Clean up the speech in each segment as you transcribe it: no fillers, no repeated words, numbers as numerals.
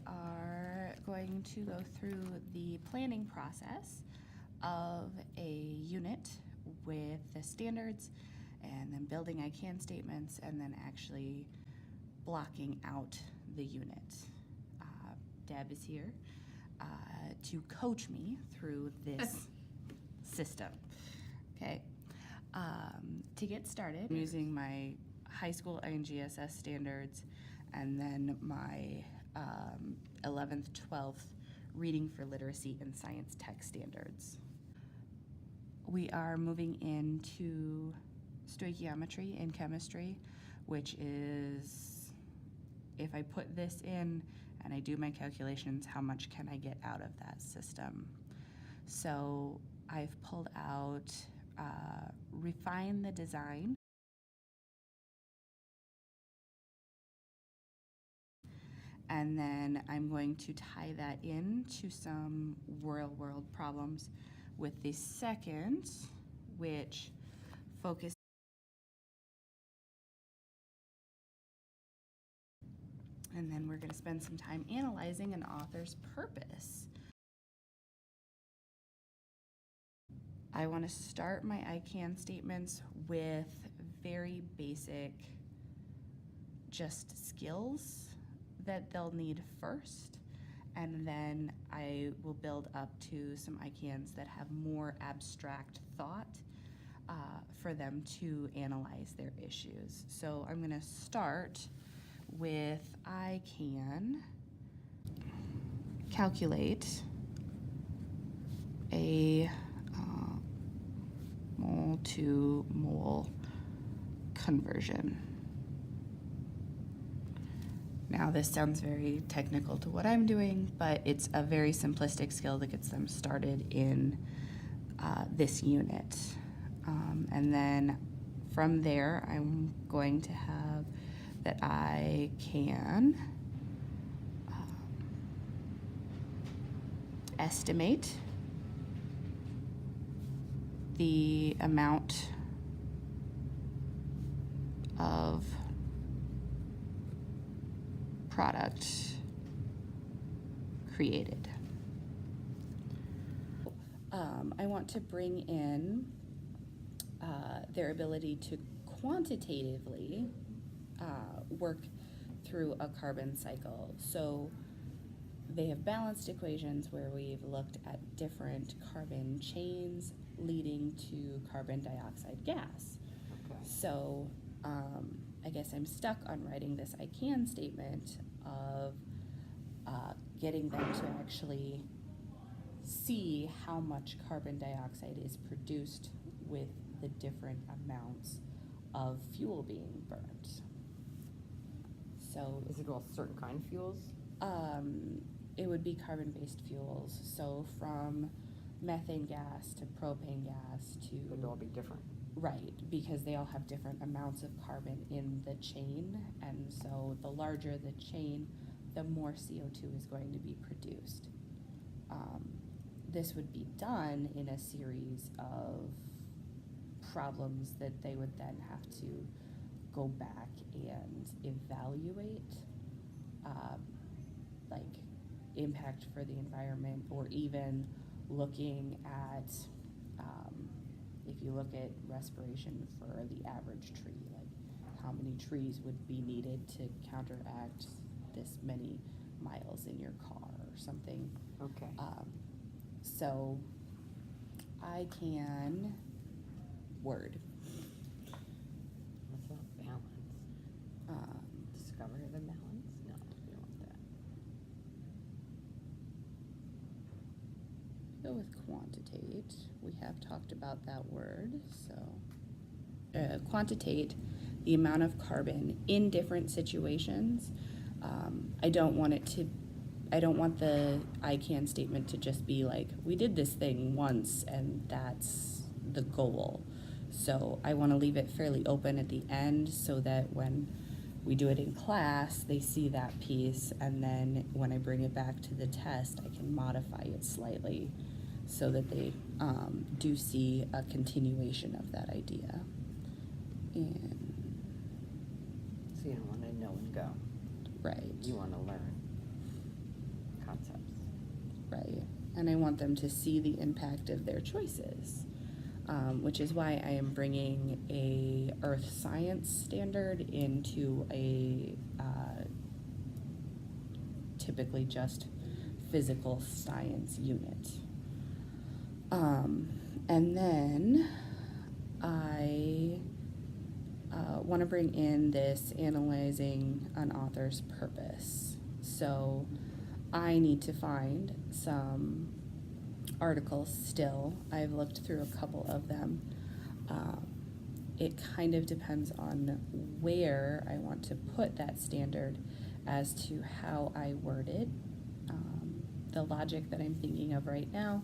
are going to go through the planning process of a unit with the standards and then building I can statements and then actually blocking out the unit. Deb is here to coach me through this system. Okay. To get started, I'm using my high school INGSS standards and then my 11th, 12th reading for literacy and science tech standards. We are moving into stoichiometry in chemistry, which is, if I put this in and I do my calculations, how much can I get out of that system? So I've pulled out refine the design, and then I'm going to tie that into some real world problems with the second, which focus. And then we're going to spend some time analyzing an author's purpose. I want to start my I can statements with very basic just skills that they'll need first, and then I will build up to some I cans that have more abstract thought for them to analyze their issues. So I'm going to start with I can calculate a mole to mole conversion. Now this sounds very technical to what I'm doing, but it's a very simplistic skill that gets them started in this unit. And then from there, I'm going to have that I can estimate the amount of product created. I want to bring in their ability to quantitatively work through a carbon cycle. So they have balanced equations where we've looked at different carbon chains leading to carbon dioxide gas. Okay. So I guess I'm stuck on writing this I can statement of getting them to actually see how much carbon dioxide is produced with the different amounts of fuel being burnt. So is it all certain kind of fuels? It would be carbon-based fuels. So from methane gas to propane gas to... They'd all be different. Right, because they all have different amounts of carbon in the chain, and so the larger the chain, the more CO2 is going to be produced. This would be done in a series of problems that they would then have to go back and evaluate, like impact for the environment, or even looking at, if you look at respiration for the average tree, like how many trees would be needed to counteract this many miles in your car or something. Okay. So I can word. What's about balance? Discovery of a balance? No, we don't want that. Go with quantitate. We have talked about that word. So quantitate the amount of carbon in different situations. I don't want the I can statement to just be like, we did this thing once and that's the goal. So I want to leave it fairly open at the end so that when we do it in class, they see that piece, and then when I bring it back to the test, I can modify it slightly so that they do see a continuation of that idea. And So you don't want to know and go. right. You want to learn. right? And I want them to see the impact of their choices, which is why I am bringing a earth science standard into a typically just physical science unit. And then I want to bring in this analyzing an author's purpose. So I need to find some articles still. I've looked through a couple of them. It kind of depends on where I want to put that standard as to how I word it. The logic that I'm thinking of right now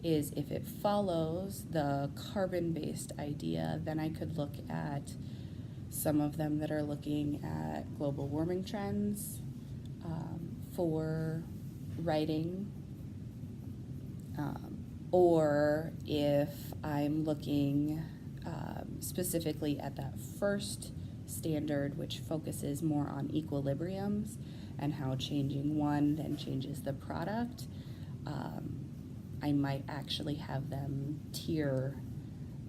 is if it follows the carbon-based idea, then I could look at some of them that are looking at global warming trends for writing. Or if I'm looking specifically at that first standard, which focuses more on equilibriums and how changing one then changes the product, I might actually have them tier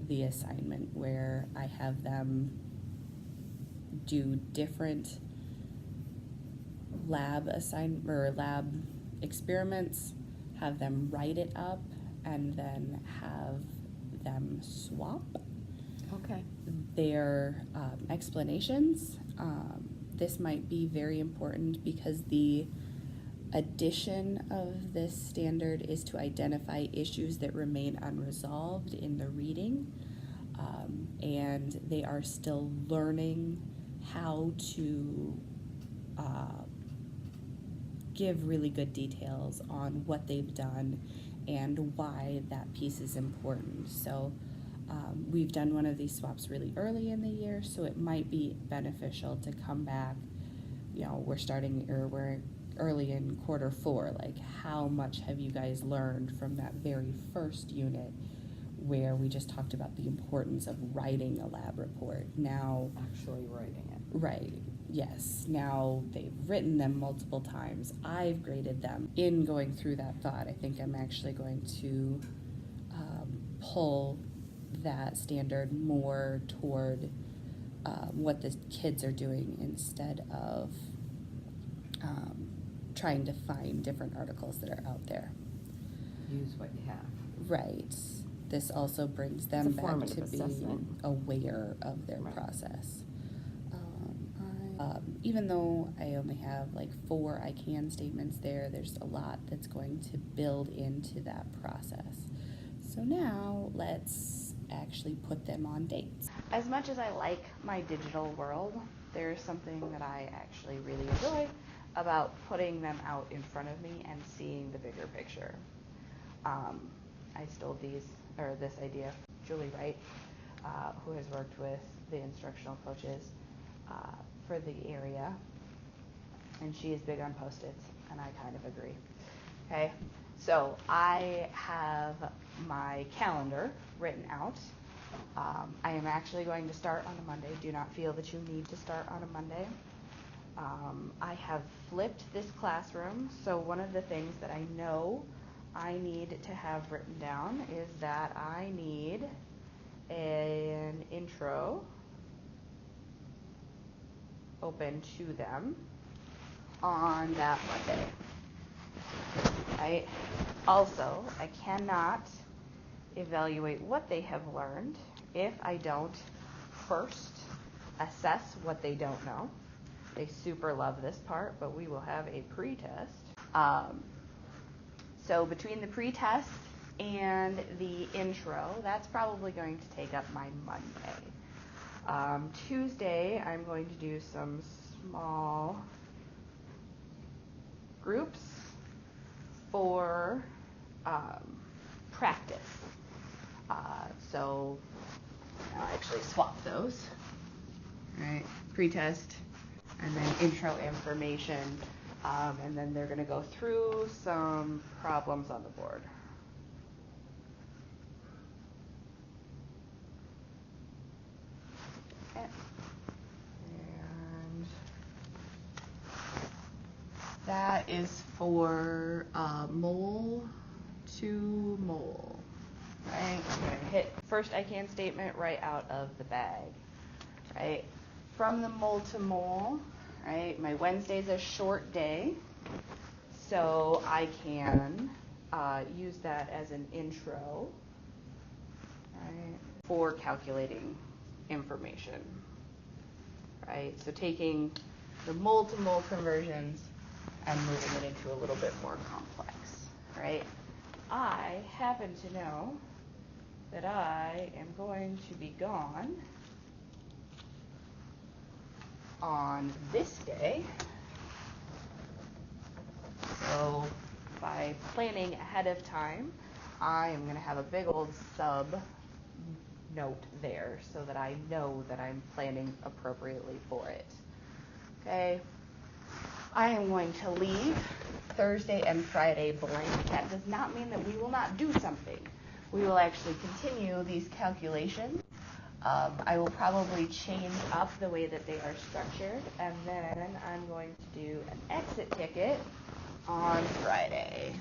the assignment where I have them do different lab experiments, have them write it up, and then have them swap Okay. their explanations. This might be very important because the addition of this standard is to identify issues that remain unresolved in the reading, and they are still learning how to give really good details on what they've done and why that piece is important. So we've done one of these swaps really early in the year, so it might be beneficial to come back, we're early in quarter 4, like how much have you guys learned from that very first unit where we just talked about the importance of writing a lab report. Now, Actually writing it. right, yes, now they've written them multiple times. I've graded them. In going through that thought, I think I'm actually going to pull that standard more toward what the kids are doing instead of trying to find different articles that are out there. Use what you have. Right. This also brings them It's a back formative to being assessment. aware of their Right. process. Even though I only have like 4 I can statements there, there's a lot that's going to build into that process. So now let's actually put them on dates. As much as I like my digital world, there's something that I actually really enjoy about putting them out in front of me and seeing the bigger picture. I stole this idea from Julie Wright, who has worked with the instructional coaches for the area, and she is big on Post-its, and I kind of agree. Okay, so I have my calendar written out. I am actually going to start on a Monday. Do not feel that you need to start on a Monday. I have flipped this classroom, so one of the things that I know I need to have written down is that I need an intro open to them on that Monday. Right? Also, I cannot evaluate what they have learned if I don't first assess what they don't know. They super love this part, but we will have a pre-test. So between the pre-test and the intro, that's probably going to take up my Monday. Tuesday, I'm going to do some small groups for practice. So I'll actually swap those. Right, pre-test and then intro information, and then they're going to go through some problems on the board. Okay. And that is for mole to mole, right? I'm gonna hit first I can statement right out of the bag, right? From the mole to mole, right? My Wednesday's a short day, so I can use that as an intro, right, for calculating information, right? So taking the mole to mole conversions and moving it into a little bit more complex, right? I happen to know that I am going to be gone on this day. So by planning ahead of time, I am going to have a big old sub note there so that I know that I'm planning appropriately for it. Okay. I am going to leave Thursday and Friday blank. That does not mean that we will not do something. We will actually continue these calculations. I will probably change up the way that they are structured, and then I'm going to do an exit ticket on Friday.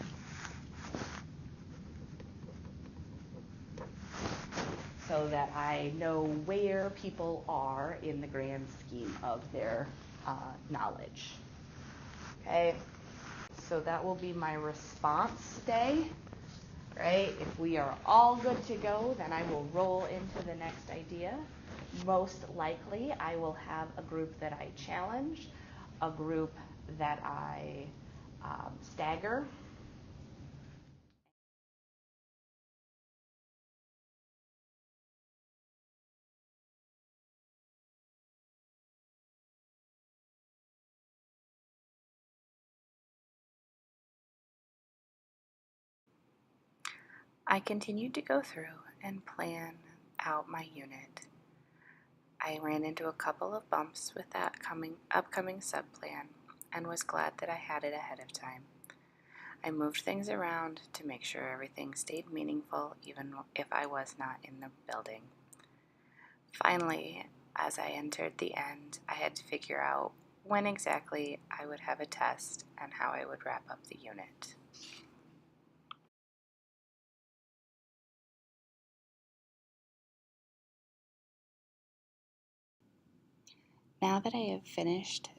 So that I know where people are in the grand scheme of their knowledge. Okay, so that will be my response day, right? If we are all good to go, then I will roll into the next idea. Most likely, I will have a group that I challenge, a group that I stagger. I continued to go through and plan out my unit. I ran into a couple of bumps with that upcoming subplan and was glad that I had it ahead of time. I moved things around to make sure everything stayed meaningful even if I was not in the building. Finally, as I entered the end, I had to figure out when exactly I would have a test and how I would wrap up the unit. Now that I have finished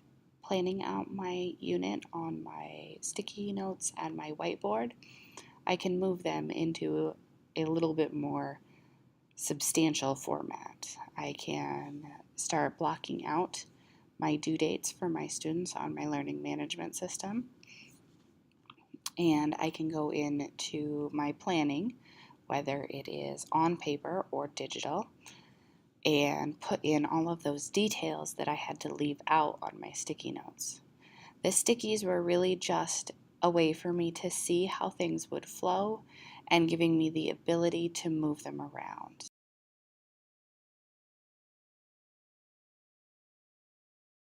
planning out my unit on my sticky notes and my whiteboard, I can move them into a little bit more substantial format. I can start blocking out my due dates for my students on my learning management system, and I can go into my planning, whether it is on paper or digital, and put in all of those details that I had to leave out on my sticky notes. The stickies were really just a way for me to see how things would flow and giving me the ability to move them around.